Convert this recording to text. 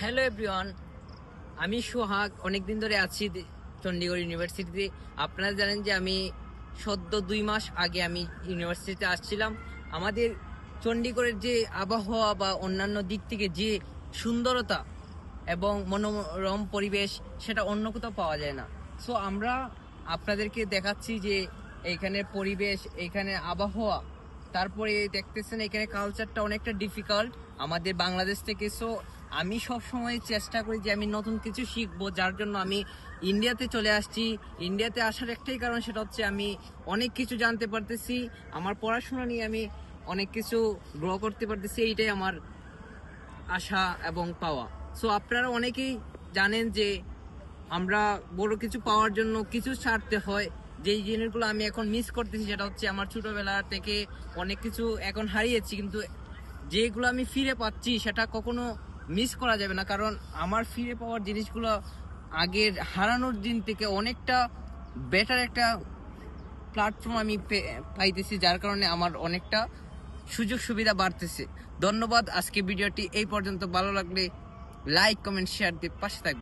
Hello everyone, আমি সোহাগ। অনেকদিন ধরে আছি চণ্ডীগড় ইউনিভার্সিটিতে। আপনারা জানেন যে আমি সদ্য 2 মাস আগে আমি ইউনিভার্সিটিতে আসছিলাম। আমাদের চণ্ডীগড়ের যে আবহাওয়া বা অন্যান্য দিক থেকে যে সুন্দরতা এবং মনোরম পরিবেশ, সেটা অন্য কোথাও পাওয়া যায় না। সো আমরা আপনাদেরকে দেখাচ্ছি যে এইখানের পরিবেশ, এইখানে আবহাওয়া, তারপরে দেখতেছেন এখানে কালচারটা অনেকটা ডিফিকাল্ট আমাদের বাংলাদেশ থেকে। সো আমি সব সময় চেষ্টা করি যে আমি নতুন কিছু শিখবো, যার জন্য আমি ইন্ডিয়াতে চলে আসছি। ইন্ডিয়াতে আসার একটাই কারণ, সেটা হচ্ছে আমি অনেক কিছু জানতে পারতেছি, আমার পড়াশোনা নিয়ে আমি অনেক কিছু গ্রো করতে পারতেছি। এইটাই আমার আশা এবং পাওয়া। সো আপনারা অনেকেই জানেন যে আমরা বড় কিছু পাওয়ার জন্য কিছু ছাড়তে হয়। যেই জিনিসগুলো আমি এখন মিস করতেছি, সেটা হচ্ছে আমার ছোটবেলা থেকে অনেক কিছু এখন হারিয়েছি, কিন্তু যেগুলো আমি ফিরে পাচ্ছি সেটা কখনো মিস করা যাবে না। কারণ আমার ফিরে পাওয়ার জিনিসগুলো আগের হারানোর দিন থেকে অনেকটা বেটার একটা প্ল্যাটফর্ম আমি পাইতেছি, যার কারণে আমার অনেকটা সুযোগ সুবিধা বাড়তেছে। ধন্যবাদ। আজকে ভিডিওটি এই পর্যন্ত। ভালো লাগলে লাইক, কমেন্ট, শেয়ার দিয়ে পাশে থাকবে।